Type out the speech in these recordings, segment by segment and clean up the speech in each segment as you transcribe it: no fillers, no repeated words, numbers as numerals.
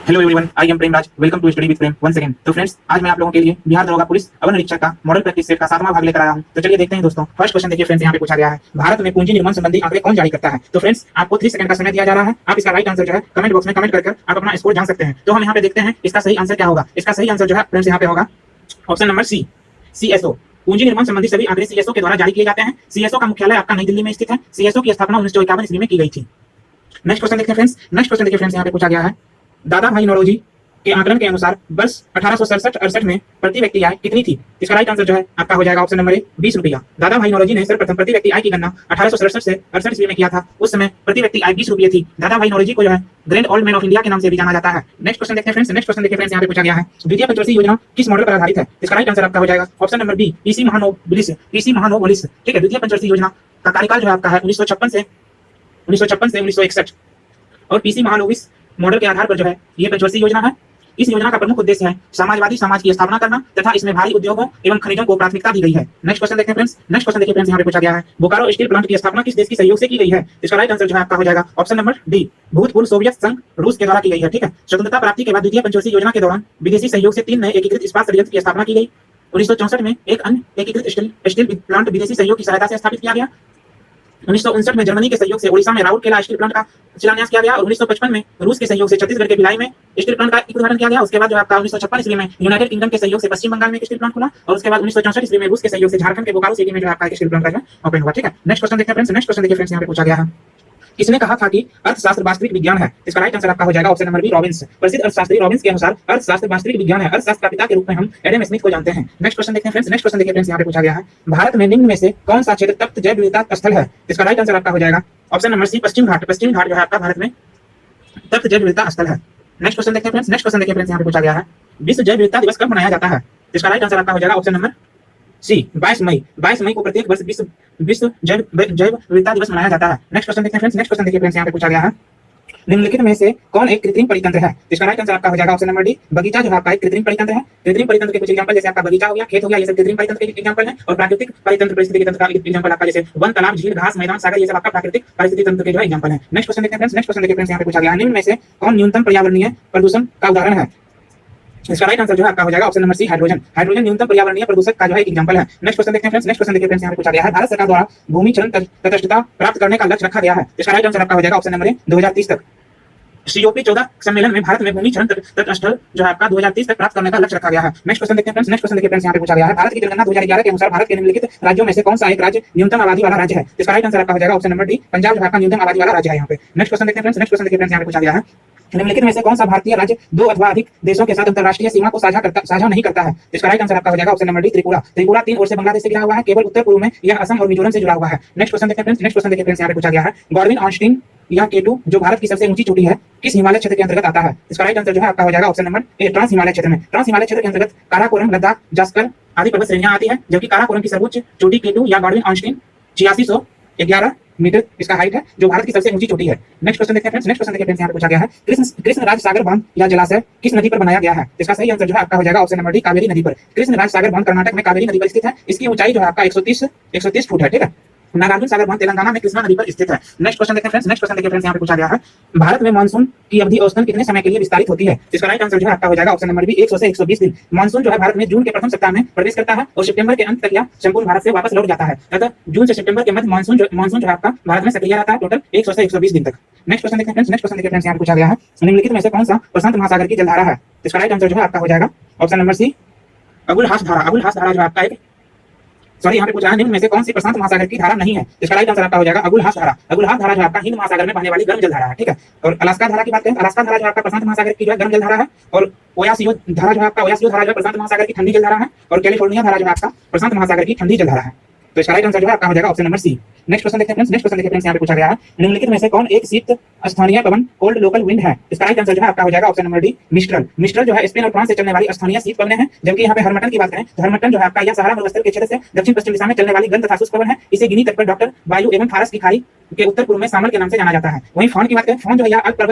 Hello everyone, I am Premraj. Welcome to study with Prem one second. तो friends, आज मैं आप लोगों के लिए बिहार दरोगा पुलिस अवर निरीक्षक का मॉडल प्रैक्टिस सेट का 7वां भाग लेकर आया हूं। तो चलिए देखते हैं दोस्तों। फर्स्ट क्वेश्चन देखिए फ्रेंड्स, यहाँ पे पूछा गया है, भारत में पूंजी निर्माण संबंधी आंकड़े कौन जारी करता है। तो फ्रेंड्स, आपको 3 सेकंड का समय दिया जा रहा है। आप इसका राइट आंसर जो है कमेंट बॉक्स में कमेंट करके आप अपना स्कोर जान सकते हैं। तो हम यहाँ पे देखते हैं इसका सही आंसर क्या होगा। इसका सही आंसर जो है फ्रेंड्स यहाँ पे होगा ऑप्शन नंबर सी, सीएसओ। पूंजी निर्माण संबंधी सभी आंकड़े सीएसओ के द्वारा जारी किए जाते हैं। सीएसओ का मुख्यालय आपका नई दिल्ली में स्थित है। सीएसओ की स्थापना 1951 ईस्वी में की गई थी। नेक्स्ट क्वेश्चन देखते हैं फ्रेंड्स। नेक्स्ट क्वेश्चन देखिए फ्रेंड्स, यहाँ पे पूछा गया है, दादा भाई नौरोजी के आंकलन के अनुसार वर्ष 1867-68 में प्रति व्यक्ति आय कितनी थी। इसका राइट आंसर जो है आपका हो जाएगा ऑप्शन नंबर ए, 20 रुपया। दादा भाई नौरोजी ने सर्वप्रथम प्रति व्यक्ति आय की गणना 1867 से 68 ईस्वी में किया था। उस समय प्रति व्यक्ति आय 20 रुपये थी। दादा भाई नौरोजी को जो है grand old man of India के नाम से भी जाना जाता है। नेक्स्ट क्वेश्चन देखते हैं फ्रेंड्स। नेक्स्ट क्वेश्चन देखिए फ्रेंड्स, यहाँ पे पूछा गया है, द्वितीय पंचवर्षीय योजना किस मॉडल पर आधारित है। इसका राइट आंसर आपका हो जाएगा ऑप्शन नंबर बी, पीसी महानोबिलिस। पीसी महानोबिलिस, ठीक है। द्वितीय पंचवर्षीय योजना का कार्यकाल जो है आपका है 1956 से 1961 और पीसी महानोबिलिस मॉडल के आधार पर जो है ये पंचवर्षीय योजना है। इस योजना का प्रमुख उद्देश्य है समाजवादी समाज की स्थापना करना तथा इसमें भारी उद्योगों एवं खनिजों को प्राथमिकता दी गई है। नेक्स्ट क्वेश्चन देखते हैं फ्रेंड्स। नेक्स्ट क्वेश्चन देखिए फ्रेंड्स, यहाँ पे पूछा गया है, बोकारो स्टील प्लांट की स्थापना किस देश के सहयोग से की गई है। इसका राइट आंसर जो है आपका हो जाएगा ऑप्शन नंबर डी, भूतपूर्व सोवियत संघ रूस के द्वारा की गई है। ठीक है। स्वतंत्रता प्राप्ति के बाद द्वितीय पंचवर्षीय योजना के दौरान विदेशी सहयोग से 3 नए एकीकृत इस्पात संयंत्र की स्थापना की गई। 1964 में एक अन्य एकीकृत स्टील प्लांट विदेशी सहयोग की सहायता से स्थापित किया गया। 1959 में जर्मनी के सहयोग से ओडिशा में राउरकेला स्टील प्लांट का शिलान्यास किया गया और 1955 में रूस के सहयोग से छत्तीसगढ़ के भिलाई में स्टील प्लांट का उद्घाटन किया गया। उसके बाद जो आपका 1956 ईस्वी में यूनाइटेड किंगडम के सहयोग से पश्चिम बंगाल में एक स्टील प्लांट खुला और उसके बाद 1964 ईस्वी में रूस के सहयोग से झारखंड के बोकारो सिटी में जो आपका स्टील प्लांट का ओपन हुआ। ठीक है। नेक्स्ट क्वेश्चन देखते हैं फ्रेंड्स। नेक्स्ट क्वेश्चन देखिए फ्रेंड्स, यहाँ पे पूछा गया है, किसने कहा था कि अर्थशास्त्र वास्तविक विज्ञान है। इसका राइट आंसर आपका हो जाएगा ऑप्शन नंबर बी, रॉबिन्स। प्रसिद्ध अर्थशास्त्री रॉबिन्स के अनुसार अर्थशास्त्र वास्तविक विज्ञान है। अर्थशास्त्र का पिता के रूप में हम एडम स्मिथ को जानते हैं। नेक्स्ट क्वेश्चन देखते हैं फ्रेंड्स। नेक्स्ट क्वेश्चन देखिए फ्रेंड्स, यहाँ पे पूछा गया है, भारत में निम्न में से कौन सा क्षेत्र तप्त जैव विविधता स्थल है। इसका राइट आंसर आपका हो जाएगा ऑप्शन नंबर सी, पश्चिम घाट। पश्चिम घाट जो है आपका भारत में तप्त जैव विविधता स्थल है। नेक्स्ट क्वेश्चन देखते हैं फ्रेंड्स। नेक्स्ट क्वेश्चन देखिए फ्रेंड्स, यहाँ पे पूछा गया है, विश्व जैव विविधता दिवस कब मनाया जाता है। इसका राइट आंसर आपका हो जाएगा ऑप्शन नंबर सी, 22 मई। 22 मई को प्रत्येक वर्ष विश्व जैव विविधता दिवस मनाया जाता है। नेक्स्ट क्वेश्चन देखते हैं फ्रेंड्स। नेक्स्ट क्वेश्चन देखिए फ्रेंड्स, यहाँ पे पूछा गया है, निम्नलिखित में से कौन एक कृत्रिम परितंत्र है। इसका राइट आंसर आपका हो जाएगा ऑप्शन नंबर डी, बगीचा जो आपका एक कृत्रिम परितंत्र है। कृत्रिम परितंत्र के कुछ एग्जांपल जैसे आपका बगीचा हो गया, खेत हो गया, ये सब कृत्रिम परितंत्र के एग्जांपल है। और प्राकृतिक परितंत्र परिस्थिति तंत्र का एग्जांपल आपका जैसे वन, तालाब, झील, घास, मैदान, सागर, ये सब आपका प्राकृतिक परिस्थिति तंत्र के जो एग्जांपल है। नेक्स्ट क्वेश्चन देखते हैं फ्रेंड्स। नेक्स्ट क्वेश्चन देखिए फ्रेंड्स, यहाँ पे पूछा गया है, निम्न में से कौन न्यूनतम पर्यावरणीय प्रदूषण का उदाहरण है। इसका राइट आंसर जो है आपका हो जाएगा option number C, hydrogen. Hydrogen न्यूनतम पर्यावरणीय प्रदूषक का जो है एक एग्जांपल है। नेक्स्ट क्वेश्चन देखते हैं फ्रेंड्स। नेक्स्ट क्वेश्चन देखिए फ्रेंड्स, यहाँ पे पूछा गया है, भारत सरकार द्वारा भूमि चरण तटस्थता प्राप्त करने का लक्ष्य रखा गया है। इसका राइट आंसर आपका हो जाएगा ऑप्शन नंबर ए, 2030 तक। सीओपी 14 सम्मेलन में भारत में भूमि चरण तटस्थ जो है आपका 2030 तक प्राप्त करने का लक्ष्य रखा गया है। नेक्स्ट क्वेश्चन देखते हैं फ्रेंड्स। नेक्स्ट क्वेश्चन देखिए फ्रेंड्स, यहाँ पे पूछा गया है, भारत की जनगणना 2011 के अनुसार भारत के निम्नलिखित राज्यों में से कौन सा एक राज्य न्यूनतम आबादी वाला राज्य है। इसका राइट आंसर आपका हो जाएगा ऑप्शन नंबर डी, पंजाब जो आपका न्यूनतम आबादी वाला राज्य है यहाँ पे। नेक्स्ट क्वेश्चन देखते हैं फ्रेंड्स। नेक्स्ट क्वेश्चन देखिए फ्रेंड्स, यहाँ पे पूछा गया है, निम्नलिखित में से कौन सा भारतीय राज्य 2 अथवा अधिक देशों के साथ अंतरराष्ट्रीय सीमा को साझा नहीं करता है। इसका राइट आंसर आपका हो जाएगा option number D, Tripura. Tripura 3 ओर से बांग्लादेश से घिरा हुआ है, केवल उत्तर पूर्व में यह असम और मिजोरम से जुड़ा हुआ है। नेक्स्ट क्वेश्चन देखते हैं फ्रेंड्स। नेक्स्ट क्वेश्चन देखिए फ्रेंड्स, यहाँ पे पूछा गया है, गॉडविन ऑस्टिन या केटू जो भारत की सबसे ऊंची चोटी है किस हिमालय क्षेत्र के अंतर्गत आता है। इसका राइट आंसर जो है आपका हो जाएगा option number A, trans Himalaya क्षेत्र में। ट्रांस हिमालय क्षेत्र के अंतर्गत काराकोरम, लद्दाख, जास्कर आदि पर्वत श्रेणियां आती है, जबकि काराकोरम की सर्वोच्च चोटी केटू या गॉडविन ऑस्टिन 8611 मीटर इसका हाइट है, जो भारत की सबसे ऊंची चोटी है। नेक्स्ट क्वेश्चन देखते हैं फ्रेंड्स। नेक्स्ट क्वेश्चन देखिए फ्रेंड्स, यहाँ पे पूछा गया है, कृष्ण राज सागर बांध या जलाशय किस नदी पर बनाया गया है। इसका सही आंसर जो है आपका हो जाएगा ऑप्शन नंबर डी, कावेरी नदी पर। कृष्ण राज सागर बांध कर्नाटक में कावेरी नदी पर स्थित है। इसकी ऊंचाई जो है आपका 130 फुट है। ठीक है। नागार्जुन सागर बांध तेलंगाना में कृष्णा नदी पर स्थित है। नेक्स्ट क्वेश्चन देखते हैं फ्रेंड्स। नेक्स्ट क्वेश्चन देखिए फ्रेंड्स, यहाँ पे पूछा गया है, भारत में मानसून की अवधि औसतन कितने समय के लिए विस्तारित होती है। इसका राइट आंसर जो है आपका हो जाएगा ऑप्शन नंबर बी, 100 से 120 दिन। मानसून जो है भारत में जून के प्रथम सप्ताह में प्रवेश करता है और सितंबर के अंत तक यह संपूर्ण भारत से वापस लौट जाता है। अतः जून से सितंबर के मध्य मानसून जो है आपका भारत में सक्रिय रहता है टोटल 100 से 120 दिन तक। नेक्स्ट क्वेश्चन देखते हैं फ्रेंड्स। नेक्स्ट क्वेश्चन देखिए फ्रेंड्स, यहाँ पे पूछा गया है, निम्नलिखित में से कौन सा प्रशांत महासागर की जलधारा है। इसका राइट आंसर जो है आपका हो जाएगा ऑप्शन नंबर सी, अगुलहास धारा। अगुलहास धारा जो आपका एक यहाँ पे पूछा है, निम्न में से कौन सी प्रशांत महासागर की धारा नहीं है। इसका राइट आंसर आपका हो जाएगा अगुलहास धारा। अगुलहास धारा जो आपका हिंद महासागर में बहने वाली गर्म जल धारा है। ठीक है। और अलास्का धारा की बात करें, अलास्का धारा जो आपका प्रशांत महासागर की जो है गर्म जल धारा है, और ओयासियो धारा जो आपका ओयासियो धारा जो प्रशांत महासागर की ठंडी जल धारा है, और कैलिफोर्निया धारा जो आपका प्रशांत महासागर की ठंडी जल धारा है। तो इसका राइट आंसर जो है आपका हो जाएगा option number C. Next question देखते हैं फ्रेंड्स। नेक्स्ट क्वेश्चन देखिए फ्रेंड्स, यहाँ पे पूछा गया है, निम्नलिखित में से कौन एक शीत स्थानीय पवन कोल्ड लोकल विंड है। इसका राइट आंसर जो है आपका हो जाएगा option number D, mistral. Mistral जो है स्पेन और फ्रांस से चलने वाली स्थानीय शीत पवन है। जबकि यहाँ पे हरमटन की बात करें तो हरमटन जो है आपका यह सहारा मरुस्थल के क्षेत्र से दक्षिण पश्चिम दिशा में चलने वाली गर्म तथा शुष्क पवन है। इसे गिनी तट पर डॉक्टर वायु एवं फारस की खाड़ी के उत्तर पूर्व में सामल के नाम से जाना जाता है। वहीं फॉन की बात करें, फॉन जो है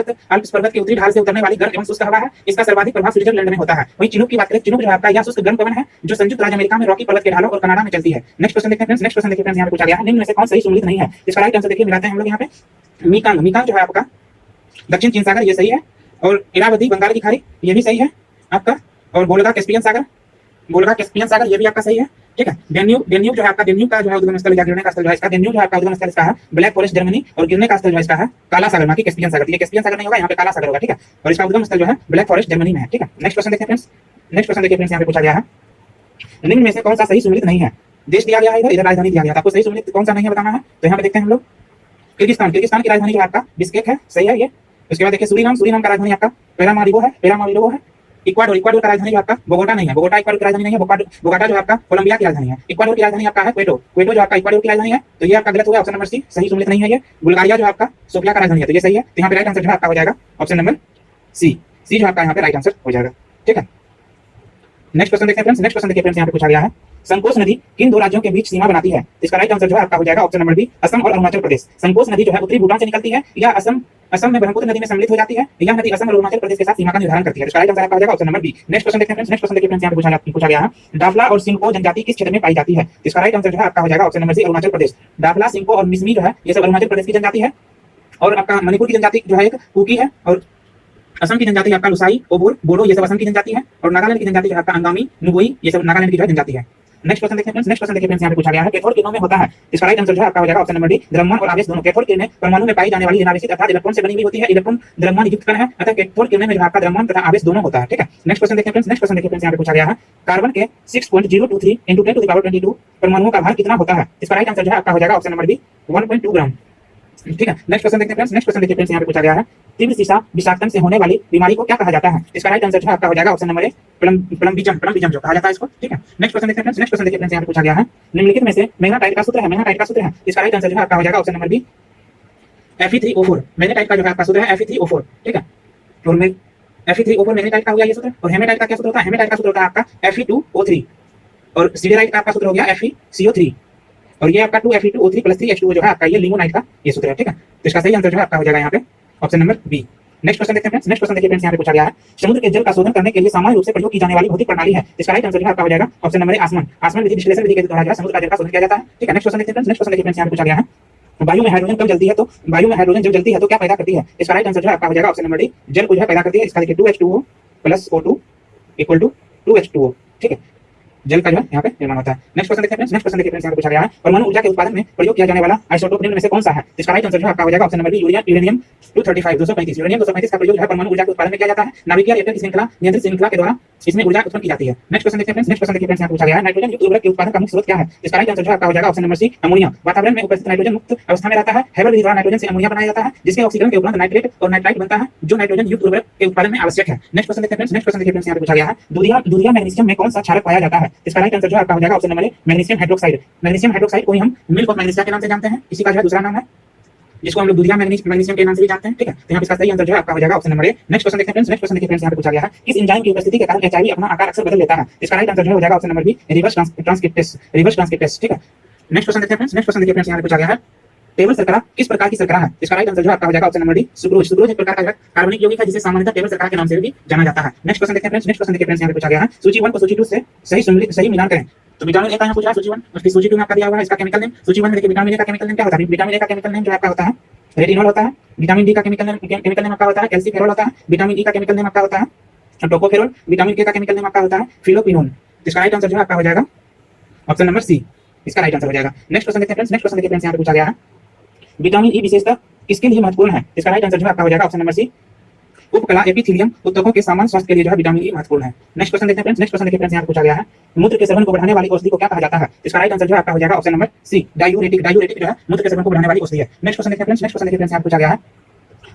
अल्प्स पर्वत के उत्तरी ढाल से उतरने वाली गर्म एवं शुष्क हवा है। इसका सर्वाधिक प्रभाव स्विट्जरलैंड में होता है। वहीं चिनूक की बात करें, चिनूक जो है आपका यह शुष्क गर्म पवन है, जो संयुक्त राज्य अमेरिका में रॉकी पर्वत के ढालों और कनाडा में चलती है। नेक्स्ट क्वेश्चन देखते हैं फ्रेंड्स। नेक्स्ट क्वेश्चन देखिए फ्रेंड्स, यहाँ पे पूछा गया है, निम्न में से कौन सही सुमेलित नहीं है। इसका राइट आंसर देखिए मिलाते हैं हम लोग यहाँ पे, मीकांग। मीकांग जो है आपका दक्षिण चीन सागर, ये सही है। और इरावती बंगाल की खाड़ी ये भी सही है आपका। और वोल्गा कैस्पियन सागर, वोल्गा कैस्पियन सागर ये भी आपका सही है, ठीक है। डेन्यूब, डेन्यूब जो है आपका, डेन्यूब का जो है उद्गम स्थल या गिरने का स्थल जो है इसका, डेन्यूब जो है आपका उद्गम स्थल इसका है ब्लैक फॉरेस्ट जर्मनी, और गिरने का स्थल जो है इसका है काला सागर, ना कि कैस्पियन सागर। ये कैस्पियन सागर नहीं होगा, यहाँ पे काला सागर होगा, ठीक है। और इसका उद्गम स्थल जो है ब्लैक फॉरेस्ट जर्मनी में है, ठीक है। नेक्स्ट क्वेश्चन देखिए फ्रेंड्स, नेक्स्ट क्वेश्चन देखिए फ्रेंड्स, यहाँ पे पूछा गया है निम्न में से कौन सा सही सुमेलित नहीं है। देश दिया गया है, इधर राजधानी दिया गया है, आपको सही सुमेलित कौन सा नहीं है बताना है। तो यहाँ पे देखते हैं हम लोग किर्गिस्तान, किर्गिस्तान की राजधानी जो है आपका बिस्केक है, सही है ये। उसके बाद देखिए सूरीनाम, सूरीनाम का राजधानी आपका पेरामारिबो है, पेरामारिबो है। इक्वाडोर, इक्वाडोर का राजधानी जो आपका बोगोटा नहीं है, बोगोटा इक्वाडोर की राजधानी नहीं है, बोगोटा जो है आपका कोलंबिया की राजधानी है। इक्वाडोर की राजधानी आपका है क्वेटो, क्वेटो जो आपका इक्वाडोर की राजधानी है, तो ये आपका गलत हो गया, ऑप्शन नंबर सी सही सुमेलित नहीं है ये। बुल्गारिया जो आपका सोफिया का राजधानी है, तो ये सही है। तो यहाँ पे राइट आंसर जो है आपका हो जाएगा ऑप्शन नंबर सी, सी जो आपका यहाँ पे राइट आंसर हो जाएगा, ठीक है। नेक्स्ट क्वेश्चन देखते हैं फ्रेंड्स, नेक्स्ट क्वेश्चन देखिए फ्रेंड्स, यहाँ पे पूछा गया है संकोच नदी किन दो राज्यों के बीच सीमा बनाती है। इसका राइट आंसर जो है आपका हो जाएगा ऑप्शन नंबर बी, असम और अरुणाचल प्रदेश। संकोच नदी जो है उत्तरी भूटान से निकलती है या असम में ब्रह्मपुत्र नदी में सम्मिलित हो जाती है, यह नदी असम और अरुणाचल प्रदेश के साथ सीमा का निर्धारण करती है। इसका राइट आंसर आपका हो जाएगा option number B. Next question देखते हैं फ्रेंड्स, नेक्स्ट क्वेश्चन देखिए फ्रेंड्स, यहाँ पे पूछा गया है डाफला और सिंको जनजाति किस क्षेत्र में पाई जाती है। इसका राइट आंसर जो है आपका हो जाएगा ऑप्शन नंबर सी, अरुणाचल प्रदेश। डाफला, सिंको और मिसमी जो है ये सब अरुणाचल प्रदेश की जनजाति है, और आपका मणिपुर की जनजाति जो है एक कुकी है, और असम की जनजाति आपका लुसाई, ओबोर, बोडो ये सब असम की जनजाति है, और नागालैंड की जनजाति जो आपका अंगामी, नुगोई ये सब नागालैंड की जो है जनजाति है। नेक्स्ट क्वेश्चन देखिए फ्रेंड्स, नेक्स्ट क्वेश्चन देखिए फ्रेंड्स, यहाँ पे पूछा गया है कैथोड किरणों में होता है। इसका राइट आंसर जो है आपका हो जाएगा ऑप्शन नंबर डी, द्रव्यमान और आवेश दोनों। कैथोड किरणें परमाणु में पाई जाने वाली अनावेशित अर्थात इलेक्ट्रॉन से बनी हुई होती है। इलेक्ट्रॉन द्रव्यमान युक्त कण है, अतः कैथोड किरणें में जो आपका द्रव्यमान तथा आवेश दोनों होता है, ठीक है। नेक्स्ट क्वेश्चन देखिए फ्रेंड्स, नेक्स्ट क्वेश्चन देखिए फ्रेंड्स, यहाँ पे पूछा गया है कार्बन के 6.023 × 10⁻22 परमाणुओं का भार कितना होता है। इसका राइट आंसर जो है आपका हो जाएगा ऑप्शन नंबर बी, 1.2 ग्राम, ठीक है। नेक्स्ट क्वेश्चन देखते हैं फ्रेंड्स, नेक्स्ट क्वेश्चन देखिए फ्रेंड्स, यहाँ पे पूछा गया है तीव्र सीसा विषाक्तन से होने वाली बीमारी को क्या कहा जाता है। इसका राइट आंसर जो है आपका हो जाएगा ऑप्शन नंबर ए, प्लम्बिजम, प्लम्बिजम जो कहा जाता है इसको, ठीक है। नेक्स्ट क्वेश्चन देखते हैं फ्रेंड्स, नेक्स्ट क्वेश्चन देखिए फ्रेंड्स, यहाँ पे पूछा गया है निम्नलिखित में से मैग्नेटाइट का सूत्र है, मैग्नेटाइट का सूत्र है। इसका राइट आंसर जो है आपका हो जाएगा option number B, Fe3O4। Magnetite का जो है आपका सूत्र है Fe3O4, ठीक है। और में Fe3O4 मैग्नेटाइट का हो गया ये सूत्र। और हेमेटाइट का क्या सूत्र होता है, हेमेटाइट का सूत्र होता है आपका Fe2O3, और सिडेराइट का आपका सूत्र हो गया FeCO3, और ये आपका 2Fe2O3 + 3H2O जो है आपका ये लिमोनाइट का ये सूत्र है, ठीक है। तो इसका सही आंसर जो है आपका हो जाएगा यहाँ पे option number B. Next question देखते हैं फ्रेंड्स, नेक्स्ट क्वेश्चन देखिए फ्रेंड्स, यहाँ पे पूछा गया है समुद्र के जल का शोधन करने के लिए सामान्य रूप से प्रयोग की जाने वाली भौतिक प्रणाली है। इसका राइट आंसर जो है आपका हो जाएगा ऑप्शन नंबर ए, आसमान, आसमान विधि विश्लेषण विधि के द्वारा जो है समुद्र का जल का शोधन किया जाता है, ठीक है। नेक्स्ट क्वेश्चन देखते हैं फ्रेंड्स, नेक्स्ट क्वेश्चन देखिए फ्रेंड्स, यहाँ पे पूछा गया है वायु में हाइड्रोजन कब जलती है, तो वायु में हाइड्रोजन जब जलती है तो क्या पैदा करती है। इसका राइट आंसर जो है आपका हो जाएगा ऑप्शन नंबर डी, जल को जो है पैदा करती है। इसका देखिए 2H2O + O2 = 2H2O, ठीक है। जल का जो है यहाँ पे निर्माण होता है। नेक्स्ट क्वेश्चन देखते हैं फ्रेंड्स, नेक्स्ट क्वेश्चन देखिए फ्रेंड्स, यहाँ पे पूछा गया है परमाणु ऊर्जा के उत्पादन में प्रयोग किया जाने वाला आइसोटोप निम्न में से कौन सा है। इसका राइट आंसर जो है आपका हो जाएगा option number B, uranium 235, 235, uranium 235 का प्रयोग जो है परमाणु ऊर्जा के उत्पादन में किया जाता है। नाभिकीय रिएक्टर की श्रृंखला, नियंत्रित श्रृंखला के द्वारा इसमें ऊर्जा उत्पन्न की जाती है। नेक्स्ट क्वेश्चन देखते हैं फ्रेंड्स, नेक्स्ट क्वेश्चन देखिए फ्रेंड्स, यहाँ पूछा गया है नाइट्रोजन युक्त उर्वरक के उत्पादन का मुख्य स्रोत क्या है। इसका राइट आंसर जो आपका हो जाएगा ऑप्शन नंबर सी, अमोनिया। वातावरण में उपस्थित नाइट्रोजन मुक्त अवस्था में रहता है, हैबर विधि द्वारा नाइट्रोजन से अमोनिया बनाया जाता है, जिसके ऑक्सीकरण के उपरांत नाइट्रेट और नाइट्राइट बनता है, जो नाइट्रोजन युक्त उर्वरक के उत्पादन में आवश्यक है। नेक्स्ट क्वेश्चन देखते हैं फ्रेंड्स, नेक्स्ट क्वेश्चन देखिए फ्रेंड्स, यहाँ पूछा गया है दूधिया मैग्नीशियम में कौन सा क्षारक पाया जाता है। इसका राइट आंसर जो आपका हो जाएगा ऑप्शन नंबर ए, मैग्नीशियम हाइड्रोक्साइड। मैग्नीशियम हाइड्रोक्साइड को हम मिल्क ऑफ मैग्नीशिया के नाम से जानते हैं, इसी का जो है दूसरा नाम है जिसको हम लोग दूधिया मैग्नीशियम के नाम से भी जानते हैं, ठीक है। तो यहाँ पे इसका सही आंसर जो है आपका हो जाएगा ऑप्शन नंबर ए। नेक्स्ट क्वेश्चन देखते हैं फ्रेंड्स, नेक्स्ट क्वेश्चन देखिए फ्रेंड्स, यहाँ पे पूछा गया है किस एंजाइम की उपस्थिति के कारण एचआईवी अपना आकार अक्सर बदल लेता है। इसका राइट आंसर जो हो जाएगा option number B, reverse transcriptase, reverse transcriptase, ठीक है। नेक्स्ट क्वेश्चन देखते हैं फ्रेंड्स, नेक्स्ट क्वेश्चन देखिए फ्रेंड्स, यहाँ पे पूछा गया है टेबल शर्करा किस प्रकार की शर्करा है। इसका राइट आंसर जो आपका हो जाएगा option number D, sucrose. Sucrose एक प्रकार का कार्बनिक यौगिक है जिसे सामान्यतः टेबल शर्करा के नाम से भी जाना जाता है। नेक्स्ट क्वेश्चन देखते हैं फ्रेंड्स, नेक्स्ट क्वेश्चन देखिए फ्रेंड्स, यहाँ पे पूछा गया है सूची 1 को सूची 2 से सही मिलान करें। तो विटामिन ए का यहाँ पूछा है सूची 1, उसकी सूची 2 में आपका दिया हुआ है इसका केमिकल नेम। सूची 1 में देखिए विटामिन ए का केमिकल नेम क्या होता है, विटामिन ए का केमिकल नेम जो आपका होता है रेटिनॉल होता है। विटामिन डी का केमिकल नेम आपका होता है कैल्सीफेरॉल होता है। विटामिन ई का केमिकल नेम आपका होता है टोकोफेरॉल। विटामिन के का केमिकल नेम आपका होता है फिलोक्विनोन। इसका राइट आंसर जो आपका हो जाएगा ऑप्शन नंबर सी, इसका राइट आंसर हो जाएगा। नेक्स्ट क्वेश्चन देखते हैं फ्रेंड्स, नेक्स्ट क्वेश्चन देखिए फ्रेंड्स, यहाँ पे पूछा गया है विटामिन ई विशेषता किसके लिए महत्वपूर्ण है। इसका राइट आंसर जो आपका हो जाएगा ऑप्शन नंबर सी, उपकला एपिथेलियम ऊतकों के सामान्य स्वास्थ्य के लिए जो है विटामिन ई महत्वपूर्ण है। नेक्स्ट क्वेश्चन देखते हैं फ्रेंड्स, नेक्स्ट क्वेश्चन देखिए फ्रेंड्स, यहाँ पूछा गया है मूत्र के सेवन को बढ़ाने वाली औषधि को क्या कहा जाता है। इसका राइट आंसर जो आपका हो जाएगा option number C, diuretic. Diuretic जो है मूत्र के सेवन को बढ़ाने वाली औषधि है। नेक्स्ट क्वेश्चन देखिए फ्रेंड्स, नेक्स्ट क्वेश्चन देखिए फ्रेंड्स, यहाँ पूछा गया है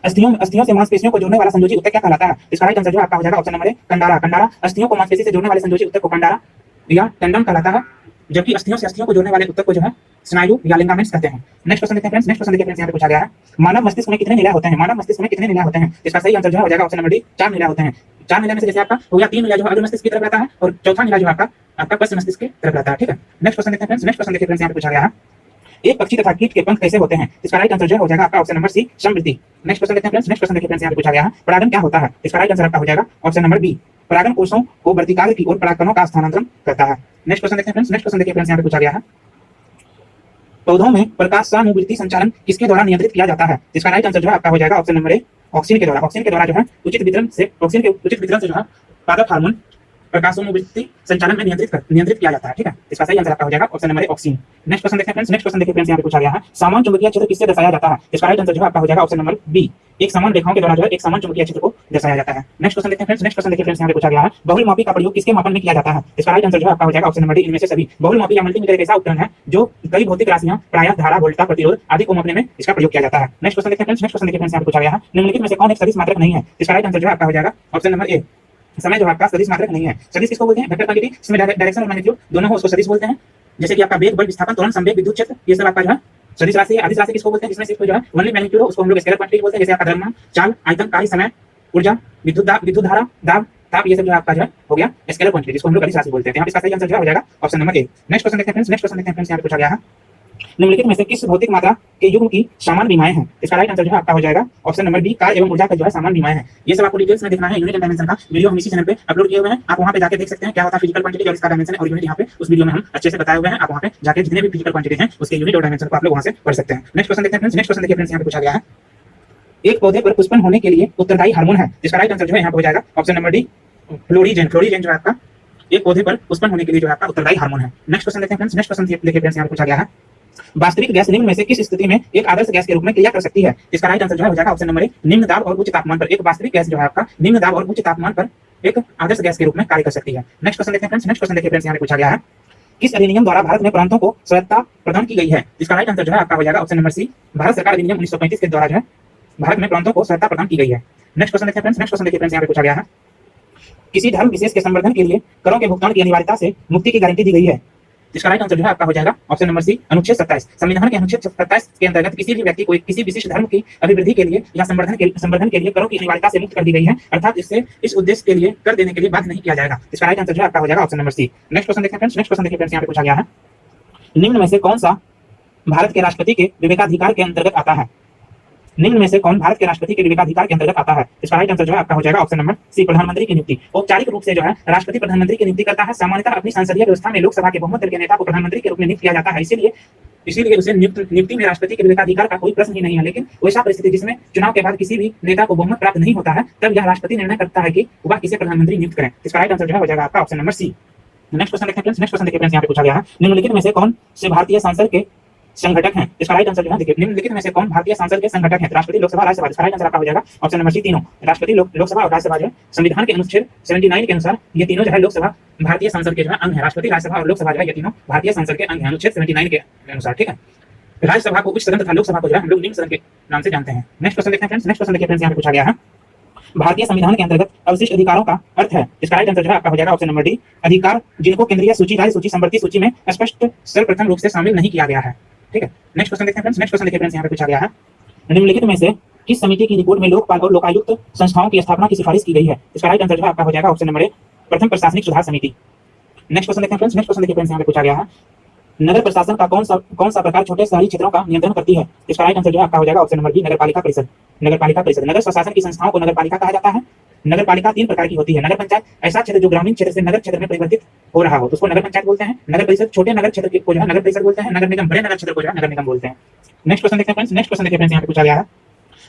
अस्थियों से मांसपेशियों को जोड़ने वाला संयोजी ऊतक क्या कहलाता है। इसका राइट आंसर जो आपका हो जाएगा ऑप्शन नंबर ए, कंडारा। कंडारा अस्थियों को मांसपेशी से जोड़ने वाले संयोजी ऊतक को कंडारा या टेंडन कहलाता है, जबकि अस्थियों से अस्थियों को जोड़ने वाले ऊतक को जो है स्नायु या लिगामेंट्स कहते हैं। नेक्स्ट क्वेश्चन देखते हैं फ्रेंड्स, नेक्स्ट क्वेश्चन देखिए फ्रेंड्स, यहाँ पे पूछा गया है मानव मस्तिष्क में कितने निलय होते हैं। मानव मस्तिष्क में कितने निलय होते हैं। इसका सही आंसर जो हो जाएगा ऑप्शन नंबर डी, 4 निलय होते हैं। 4 निलय में से जैसे आपका हो गया 3 निलय जो अग्र मस्तिष्क की तरफ रहता है और चौथा निलय जो आपका पश्च मस्तिष्क की तरफ रहता है, ठीक है। नेक्स्ट क्वेश्चन देखते हैं फ्रेंड्स, नेक्स्ट क्वेश्चन देखिए फ्रेंड्स, यहाँ पे पूछा गया है एक पक्षी तथा कीट के पंख कैसे होते हैं। इसका राइट आंसर जो हो जाएगा आपका ऑप्शन नंबर सी, समृद्धि। नेक्स्ट क्वेश्चन देखते हैं फ्रेंड्स, नेक्स्ट क्वेश्चन देखिए फ्रेंड्स, यहाँ पे पूछा गया है परागन क्या होता है। इसका राइट आंसर आपका हो जाएगा ऑप्शन नंबर बी, परागन कोषों को वर्तिकाग्र की ओर परागकणों का स्थानांतरण करता है। नेक्स्ट क्वेश्चन देखते हैं फ्रेंड्स, नेक्स्ट क्वेश्चन देखिए फ्रेंड्स, यहाँ पे पूछा गया है पौधों में प्रकाशानुवृत्ति संचालन किसके द्वारा नियंत्रित किया जाता है? इसका राइट आंसर जो है आपका हो जाएगा ऑप्शन नंबर ए, ऑक्सीन के द्वारा। ऑक्सीन के द्वारा जो है उचित वितरण से, ऑक्सीन के उचित वितरण से जो है पादप हार्मोन प्रकाशोन्मुक्ति संचालन में नियंत्रित किया जाता है। ठीक है, इसका सही आंसर आपका हो जाएगा ऑप्शन नंबर ए, ऑक्सीन। नेक्स्ट क्वेश्चन देखते हैं फ्रेंड्स। नेक्स्ट क्वेश्चन देखिए फ्रेंड्स, यहाँ पे पूछा गया है समान चुंबकीय क्षेत्र किससे दर्शाया जाता है? इसका राइट आंसर जो है आपका हो जाएगा ऑप्शन नंबर बी, एक समान रेखाओं के द्वारा जो है एक समान चुंबकीय क्षेत्र को दर्शाया जाता है। नेक्स्ट क्वेश्चन देखते हैं फ्रेंड्स। नेक्स्ट क्वेश्चन देखिए फ्रेंड्स, यहाँ पे पूछा गया है बहुलमापी का प्रयोग किसके मापन में किया जाता है? इसका राइट आंसर जो है आपका हो जाएगा ऑप्शन नंबर डी, इनमें से सभी। बहुलमापी या मल्टीमीटर एक ऐसा उपकरण है जो कई भौतिक राशियां, प्रायः धारा, वोल्टता, प्रतिरोध आदि को मापने में इसका प्रयोग किया जाता है। नेक्स्ट क्वेश्चन देखते हैं फ्रेंड्स। नेक्स्ट क्वेश्चन देखिए फ्रेंड्स, यहाँ पे पूछा गया है निम्नलिखित में से कौन एक सदिश मात्रक नहीं है? इसका राइट आंसर जो है आपका हो जाएगा ऑप्शन नंबर ए, समय जो आपका सदिश मात्रक नहीं है। सदिश किसको बोलते हैं? वेक्टर क्वांटिटी, इसमें डायरेक्शन और मैग्नीट्यूड दोनों हो उसको सदिश बोलते हैं। जैसे कि आपका वेग, बल, विस्थापन, त्वरण, संवेग, विद्युत क्षेत्र, ये सब आपका जो है सदिश राशि है। अदिश राशि किसको बोलते हैं? जिसमें सिर्फ जो है ओनली मैग्नीट्यूड हो उसको हम लोग स्केलर क्वांटिटी बोलते हैं। जैसे आपका द्रव्यमान, चाल, आयतन, कार्य, समय, ऊर्जा, विद्युत धारा, दाब, ताप, ये सब जो आपका जो है हो गया स्केलर क्वांटिटी, जिसको हम लोग अदिश राशि बोलते हैं। यहाँ पे इसका सही आंसर जो हो जाएगा ऑप्शन नंबर ए। नेक्स्ट क्वेश्चन देखते हैं फ्रेंड्स। नेक्स्ट क्वेश्चन देखते हैं फ्रेंड्स, यहाँ पे पूछा गया है निम्नलिखित में से किस भौतिक मात्रा के युग्म की समान विमाएं हैं? इसका राइट आंसर जो है आपका हो जाएगा ऑप्शन नंबर बी, कार्य एवं ऊर्जा का जो है समान विमाएं हैं। ये सब आपको डिटेल्स में देखना है। यूनिट एंड डायमेंशन का वीडियो हम इसी चैनल पे अपलोड किए हुए हैं, आप वहां पे जाके देख सकते हैं क्या होता है फिजिकल क्वांटिटी और इसका डायमेंशन और यूनिट। यहाँ पे उस वीडियो में हम अच्छे से बताए हुए हैं, आप वहां पे जाके जितने भी फिजिकल क्वांटिटी हैं उसके यूनिट और डायमेंशन को आप लोग वहां से पढ़ सकते हैं। नेक्स्ट क्वेश्चन देखते हैं फ्रेंड्स। नेक्स्ट क्वेश्चन देखिए फ्रेंड्स, यहाँ पे पूछा गया है एक पौधे पर पुष्पन होने के लिए उत्तरदायी हार्मोन है। इसका राइट आंसर जो है यहाँ पे हो जाएगा option number D, florigen. Florigen जो है आपका एक पौधे पर पुष्पन होने के लिए जो है आपका उत्तरदायी हार्मोन है। नेक्स्ट क्वेश्चन देखते हैं फ्रेंड्स। नेक्स्ट क्वेश्चन देखिए फ्रेंड्स, यहाँ पे पूछा गया है वास्तविक गैस निम्न में से किस स्थिति में एक आदर्श गैस के रूप में क्रिया कर सकती है? इसका राइट आंसर जो है हो जाएगा ऑप्शन नंबर ए, निम्न दाब और उच्च तापमान पर एक वास्तविक गैस जो है आपका निम्न दाब और उच्च तापमान पर एक आदर्श गैस के रूप में कार्य कर सकती है। नेक्स्ट क्वेश्चन देखते हैं फ्रेंड्स। नेक्स्ट क्वेश्चन देखिए फ्रेंड्स, यहाँ पे पूछा गया है किस अधिनियम द्वारा भारत में प्रांतों को स्वायत्तता प्रदान की गई है? इसका राइट आंसर जो है आपका हो जाएगा ऑप्शन नंबर सी, भारत सरकार अधिनियम 1935 के द्वारा जो है भारत में प्रांतों को स्वायत्तता प्रदान की गई है। नेक्स्ट क्वेश्चन देखते हैं फ्रेंड्स। नेक्स्ट क्वेश्चन देखिए फ्रेंड्स, यहाँ पे पूछा गया है किसी धर्म विशेष के संवर्धन के लिए करों के भुगतान की अनिवार्यता से मुक्ति की गारंटी दी गई है? इसका राइट आंसर जो है आपका हो जाएगा ऑप्शन नंबर सी, अनुच्छेद 27। संविधान के अनुच्छेद 27 के अंतर्गत किसी भी व्यक्ति को किसी विशिष्ट धर्म की अभिवृद्धि के लिए या संवर्धन के लिए करों की अनिवार्यता से मुक्त कर दी गई है, अर्थात इससे इस उद्देश्य के लिए कर देने के लिए बाध्य नहीं किया जाएगा। इसका राइट आंसर जो है आपका हो जाएगा option number C. Next question देखते हैं फ्रेंड्स। नेक्स्ट क्वेश्चन देखिए फ्रेंड्स, यहाँ पे पूछा गया है निम्न में से कौन सा भारत के राष्ट्रपति के विवेकाधिकार के अंतर्गत आता है? निम्न में से कौन भारत के राष्ट्रपति के विवेकाधिकार के अंतर्गत आता है? इसका राइट आंसर जो है आपका हो जाएगा ऑप्शन नंबर सी, प्रधानमंत्री की नियुक्ति। औपचारिक रूप से जो है राष्ट्रपति प्रधानमंत्री की नियुक्ति करता है। सामान्यतः अपनी संसदीय व्यवस्था में लोकसभा के बहुमत दल के नेता को प्रधानमंत्री के रूप में नियुक्त किया जाता है, इसीलिए उसे नियुक्ति में राष्ट्रपति के विवेकाधिकार का कोई प्रश्न ही नहीं है। लेकिन वैसा परिस्थिति जिसमें चुनाव के बाद किसी भी नेता को बहुमत प्राप्त नहीं होता है, तब यह राष्ट्रपति निर्णय करता है कि वह किसे प्रधानमंत्री नियुक्त करें। इसका राइट आंसर जो है हो जाएगा आपका option number C. Next question देखते हैं फ्रेंड्स। नेक्स्ट क्वेश्चन देखिए फ्रेंड्स, यहाँ पे पूछा गया है निम्नलिखित में से कौन से भारतीय संसद के संगठक हैं? इसका राइट आंसर जो है देखिए निम्नलिखित में से कौन भारतीय संसद के संगठक हैं? राष्ट्रपति, लोकसभा, राज्यसभा। इसका राइट आंसर आपका हो जाएगा ऑप्शन नंबर सी, तीनों। राष्ट्रपति, लोकसभा और राज्यसभा जो संविधान के अनुच्छेद 79 के अनुसार ये तीनों जो है लोकसभा भारतीय संसद के जो है अंग है। राष्ट्रपति, राज्यसभा और लोकसभा जो है ये तीनों भारतीय संसद के अंग है अनुच्छेद 79 के अनुसार। ठीक है, राज्यसभा को उच्च सदन तथा लोकसभा को जो है हम लोग निम्न सदन के नाम से जानते हैं। नेक्स्ट क्वेश्चन देखते हैं फ्रेंड्स। नेक्स्ट क्वेश्चन देखिए फ्रेंड्स, यहाँ पे पूछा गया है भारतीय संविधान के अंतर्गत अवशिष्ट अधिकारों का अर्थ है। इसका राइट आंसर जो है आपका हो जाएगा ऑप्शन नंबर डी, अधिकार जिनको केंद्रीय सूची, राज्य सूची, संवर्ती सूची में स्पष्ट सर्वप्रथम रूप से शामिल नहीं किया गया है। ठीक है, नेक्स्ट क्वेश्चन देखते हैं फ्रेंड्स। नेक्स्ट क्वेश्चन देखिए फ्रेंड्स, यहाँ पे पूछा गया है निम्नलिखित में से किस समिति की रिपोर्ट में लोकपाल और लोकायुक्त संस्थाओं की स्थापना की सिफारिश की गई है? इसका राइट आंसर जो है आपका हो जाएगा ऑप्शन नंबर ए, प्रथम प्रशासनिक सुधार समिति। नेक्स्ट क्वेश्चन देखते हैं फ्रेंड्स। नेक्स्ट क्वेश्चन देखिए फ्रेंड्स, यहाँ पे पूछा गया है नगर प्रशासन का कौन सा प्रकार छोटे शहरी क्षेत्रों का नियंत्रण करती है? इसका राइट आंसर जो है आपका हो जाएगा ऑप्शन नंबर बी, नगरपालिका परिषद। नगरपालिका परिषद नगर प्रशासन की संस्थाओं को नगरपालिका कहा जाता है। नगरपालिका 3 प्रकार की होती है। नगर पंचायत ऐसा क्षेत्र जो ग्रामीण क्षेत्र से नगर क्षेत्र में परिवर्तित हो रहा हो तो उसको नगर पंचायत बोलते हैं। नगर परिषद छोटे नगर क्षेत्र को जो है नगर परिषद बोलते हैं। नगर निगम बड़े नगर क्षेत्र को जो है नगर निगम बोलते हैं। नेक्स्ट क्वेश्चन देखते हैं फ्रेंड्स। नेक्स्ट क्वेश्चन देखिए फ्रेंड्स, यहाँ पे पूछा गया है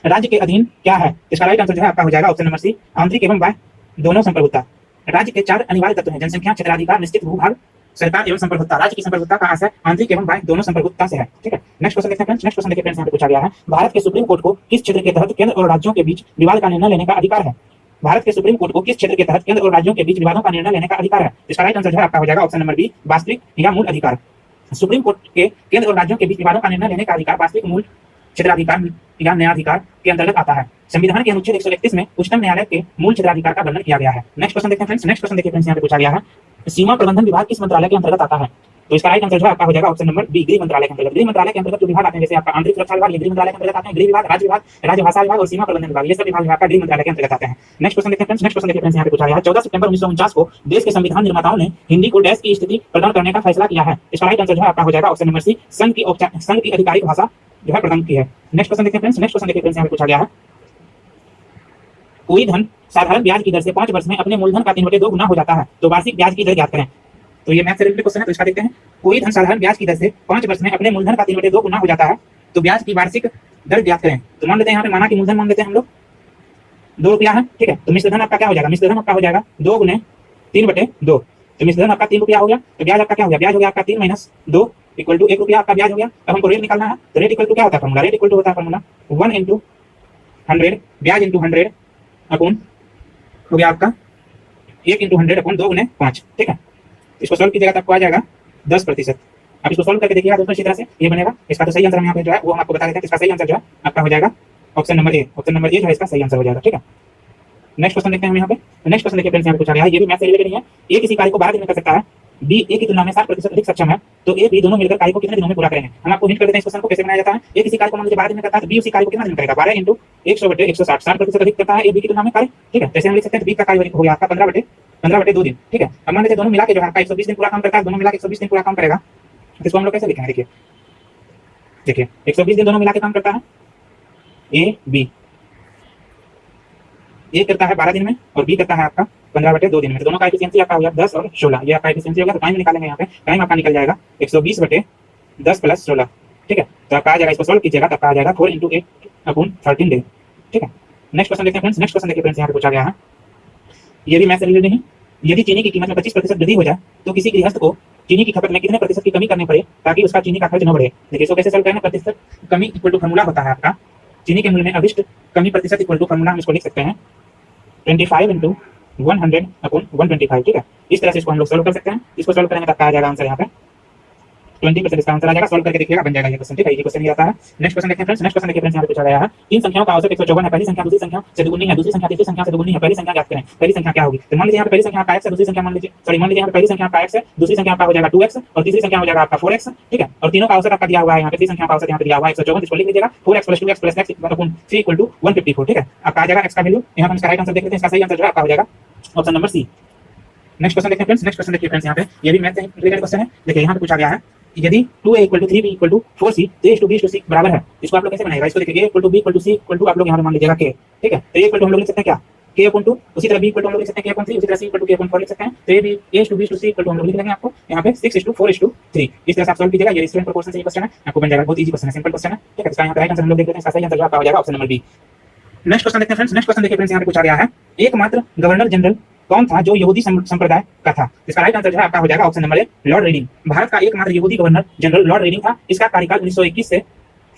राज्य के अधीन क्या है? इसका राइट आंसर जो है आपका हो जाएगा ऑप्शन नंबर सी, आंतरिक एवं बाह्य दोनों संप्रभुता। राज्य के 4 अनिवार्य तत्व हैं, जनसंख्या, क्षेत्राधिकार, निश्चित भूभाग, सरकार एवं संप्रभुता। राज्य की संप्रभुता का आशय आंतरिक एवं बाह्य दोनों संप्रभुता से है। ठीक है, नेक्स्ट क्वेश्चन देखते हैं फ्रेंड्स। नेक्स्ट क्वेश्चन देखिए फ्रेंड्स, यहाँ पे पूछा गया है भारत के सुप्रीम कोर्ट को किस क्षेत्र के तहत केंद्र और राज्यों के बीच विवाद का निर्णय लेने का अधिकार है? भारत के सुप्रीम कोर्ट को किस क्षेत्र के तहत केंद्र और राज्यों के बीच विवादों का निर्णय लेने का अधिकार है? इसका राइट आंसर जो है आपका हो जाएगा ऑप्शन नंबर बी, वास्तविक या मूल अधिकार। सुप्रीम कोर्ट के केंद्र और राज्यों के बीच विवादों का निर्णय लेने का अधिकार वास्तविक, मूल, क्षेत्राधिकार या न्यायाधिकार के अंतर्गत आता है। संविधान के अनुच्छेद 131 में उच्चतम न्यायालय के मूल क्षेत्राधिकार का वर्णन किया गया है। नेक्स्ट क्वेश्चन देखते हैं फ्रेंड्स। नेक्स्ट क्वेश्चन देखिए फ्रेंड्स, यहाँ पे पूछा गया है सीमा प्रबंधन विभाग किस मंत्रालय के अंतर्गत आता है? तो इसका राइट आंसर जो है आपका हो जाएगा ऑप्शन नंबर बी, गृह मंत्रालय के अंतर्गत। गृह मंत्रालय के अंतर्गत जो विभाग आते हैं जैसे आपका आंतरिक सुरक्षा विभाग, ये गृह मंत्रालय के अंतर्गत आते हैं। गृह विभाग, राज्य विभाग, राज्य भाषा विभाग और सीमा प्रबंधन विभाग, ये सब विभाग आपका गृह मंत्रालय के अंतर्गत आते हैं। नेक्स्ट क्वेश्चन देखते हैं फ्रेंड्स। नेक्स्ट क्वेश्चन देखिए फ्रेंड्स, यहाँ पे पूछा गया है 14 सितंबर 1949 को देश के संविधान निर्माताओं ने हिंदी को डैश की स्थिति प्रदान करने का फैसला किया है। इसका राइट आंसर जो है आपका हो जाएगा ऑप्शन नंबर सी, संघ की आधिकारिक भाषा जो है प्रदान की है। नेक्स्ट क्वेश्चन देखते हैं फ्रेंड्स। नेक्स्ट क्वेश्चन देखिए फ्रेंड्स, यहाँ पे पूछा गया है कोई धन साधारण ब्याज की दर से 5 वर्ष में अपने मूलधन का 3/2 गुना हो जाता है तो वार्षिक ब्याज की दर ज्ञात करें। तो ये मैथ से रिलेटेड क्वेश्चन है, तो इसका देखते हैं। कोई धन साधारण ब्याज की दर से 5 वर्ष में अपने मूलधन का 3/2 गुना हो जाता है, तो ब्याज की वार्षिक दर ज्ञात करें। तो मान लेते हैं यहाँ पे, माना कि मूलधन मान लेते हैं हम लोग 2 रुपया है, ठीक है। तो मिश्र धन आपका क्या हो जाएगा, मिश्र धन आपका हो जाएगा 2 गुने 3/2। तो मिश्र धन आपका 3 रुपया हो गया, तो ब्याज आपका क्या हो गया, ब्याज हो गया आपका 3 माइनस 2 इक्वल टू 1 रुपया आपका ब्याज हो गया। अब हमको रेट निकालना है, तो रेट इक्वल टू क्या होता है फॉर्मूला, रेट इक्वल टू होता है फॉर्मूला 1 इंटू 100 ब्याज इंटू 100 अपॉन हो गया आपका 1 इंटू 100 अपॉन 2 गुने 5, ठीक है। इसको सॉल्व कीजिएगा तो आपको आ जाएगा 10%। अब इसको सॉल्व करके देखिएगा दोस्तों, इसी तरह से ये बनेगा। इसका तो सही आंसर हम यहाँ पे जो है वो हम आपको बता देते हैं। इसका सही आंसर जो है आपका हो जाएगा ऑप्शन नंबर ए। ऑप्शन नंबर ए जो है इसका सही आंसर हो जाएगा, ठीक है। नेक्स्ट क्वेश्चन देखते हैं हम यहाँ पे। नेक्स्ट क्वेश्चन देखिए फ्रेंड्स, यहाँ पे पूछा गया है, ये भी मैथ से रिलेटेड नहीं है। ए किसी कार्य को 12 दिन में कर सकता है, बी ए की तुलना में 60% अधिक सक्षम है, तो ए बी दोनों मिलकर कार्य को कितने दिनों में पूरा करेंगे। हम आपको हिंट कर देते हैं इस क्वेश्चन को कैसे बनाया जाता है। ए किसी कार्य को मान लीजिए 12 दिन में करता है, तो बी उसी कार्य को कितना दिन में करेगा, 12 इंटू 100/160, 60% अधिक करता है ए बी की तुलना में कार्य, ठीक है। जैसे हम लिख सकते हैं बी का कार्य हो गया आपका 15/2 दिन, ठीक है। अब मान लीजिए दोनों मिला के जो है आपका 120 दिन पूरा काम करता है, दोनों मिला के 120 दिन पूरा काम करेगा। इसको हम लोग कैसे लिखेंगे, देखिए 120 दिन दोनों मिला के काम करता है ए बी। ए करता है 12 दिन में और बी करता है आपका 15/2 दिन में। तो दोनों का एफिशिएंसी आपका हो गया 10 और 16। ये आपका एफिशिएंसी होगा। तो टाइम निकालेंगे यहाँ पे, टाइम आपका निकल जाएगा 120/10 + 16, ठीक है। तो आपका आ जाएगा, इसको सॉल्व कीजिएगा तो आपका आ जाएगा 4 × 8/13 डे, ठीक है। नेक्स्ट क्वेश्चन देखते हैं फ्रेंड्स। नेक्स्ट क्वेश्चन देखिए फ्रेंड्स, यहाँ पे पूछा गया है, ये भी मैथ से रिलेटेड नहीं। यदि चीनी की कीमत में 25% वृद्धि हो जाए, तो किसी गृहस्थ को चीनी की खपत में कितने प्रतिशत की कमी करनी पड़े ताकि उसका चीनी का खर्च न बढ़े। देखिए इसको कैसे सॉल्व करेंगे। प्रतिशत कमी इक्वल टू फॉर्मूला होता है आपका चीनी के मूल्य में अभिष्ट कमी प्रतिशत इक्वल टू फॉर्मूला हम इसको लिख सकते हैं 25 × 100/125, ठीक है। इस तरह से इसको हम लोग सॉल्व कर सकते हैं। इसको सॉल्व करेंगे तो आ जाएगा आंसर यहाँ पे 20% इसका आंसर आ जाएगा। सॉल्व करके देखिएगा, बन जाएगा ये क्वेश्चन, ठीक है। ये क्वेश्चन ही आता है। नेक्स्ट क्वेश्चन देखते हैं फ्रेंड्स। नेक्स्ट क्वेश्चन देखिए फ्रेंड्स, यहाँ पे पूछा गया है, तीन संख्याओं का औसत 154 है। पहली संख्या दूसरी संख्या से दुगुनी है, दूसरी संख्या तीसरी संख्या से दुगुनी है। पहली संख्या ज्ञात करें। पहली संख्या क्या होगी। तो मान लीजिए यहाँ पे पहली संख्या आपका x है, दूसरी संख्या मान लीजिए यहाँ पे पहली संख्या आपका x है, दूसरी संख्या आपका हो जाएगा 2x और तीसरी संख्या हो जाएगा आपका 4x, ठीक है। और तीनों का औसत आपका दिया हुआ है यहाँ पे, तीसरी संख्या का औसत यहाँ पे दिया हुआ है 154। इसको लिख लीजिएगा 4x + 2x + x = 3 = 154, ठीक है। आपका आ जाएगा x का वैल्यू। यहाँ पे इसका राइट आंसर देख लेते हैं। इसका सही आंसर जो है आपका हो जाएगा option number C. Next question देखते हैं फ्रेंड्स। नेक्स्ट क्वेश्चन देखिए फ्रेंड्स, यहाँ पे ये भी मैथ से रिलेटेड क्वेश्चन है। देखिए यहाँ पे पूछा गया है, यदि 2a = 3b = 4c, तो a = b = c बराबर है। इसको आप लोग कैसे बनाएगा। इसको देखिए a = b = c = आप लोग यहाँ पे मान लीजिएगा k, ठीक है। तो a = हम लोग लिख सकते हैं क्या, k/2। उसी तरह b = हम लोग लिख सकते हैं k/3, उसी तरह c = k/4 लिख सकते हैं। तो a = b = c = हम लोग लिख लेंगे आपको यहाँ पे 6:4:3। इस तरह से आप सॉल्व कीजिएगा। ये रेशियो एंड प्रोपोर्शन से ये क्वेश्चन है, आपको बन जाएगा। बहुत इजी क्वेश्चन है, सिंपल क्वेश्चन है, ठीक है। इसका यहाँ पे राइट आंसर हम लोग देख लेते हैं। इसका सही आंसर जो आपका हो जाएगा option number B. Next question देखते हैं फ्रेंड्स। नेक्स्ट क्वेश्चन देखिए फ्रेंड्स, यहाँ पे पूछा गया है, एकमात्र गवर्नर जनरल कौन था जो यहूदी संप्रदाय का था। इसका राइट आंसर जो है आपका हो जाएगा option number A, Lord Reading. Bharat का एकमात्र यहूदी गवर्नर जनरल लॉर्ड रेडिंग था। इसका कार्यकाल 1921 से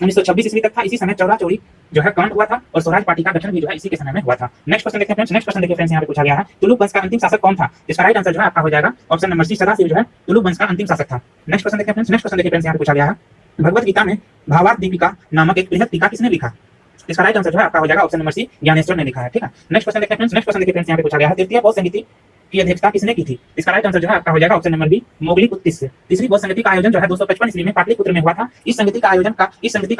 1926 ईस्वी तक था। इसी समय चौरा चौरी जो है कांड हुआ था और स्वराज पार्टी का गठन भी जो है इसी के समय में हुआ था। नेक्स्ट क्वेश्चन देखते हैं फ्रेंड्स। नेक्स्ट क्वेश्चन देखिए फ्रेंड्स, यहाँ पे पूछा गया है, तुलुक वंश का अंतिम शासक कौन था। इसका राइट आंसर जो है आपका हो जाएगा ऑप्शन नंबर सी, सदाशिव जो है तुलुक वंश का अंतिम शासक था। नेक्स्ट क्वेश्चन देखिए फ्रेंड्स। नेक्स्ट क्वेश्चन देखिए फ्रेंड्स, यहाँ पे पूछा गया है, भगवत गीता में भावार्थ दीपिका नामक एक बृहद टीका किसने लिखा। इसका राइट आंसर जो है आपका हो जाएगा ऑप्शन नंबर सी, ज्ञानेश्वर ने लिखा है, ठीक है। नेक्स्ट क्वेश्चन देखते हैं फ्रेंड्स। नेक्स्ट क्वेश्चन देखिए फ्रेंड्स, यहाँ पे पूछा गया है, तृतीय बौद्ध संगीति की अध्यक्षता किसने की थी। इसका राइट आंसर जो है आपका हो जाएगा ऑप्शन नंबर बी, मोगली-कुतिस से। तीसरी बौद्ध संगति का आयोजन जो है 255 ईस्वी में पाटलिपुत्र में हुआ था। इस संगति का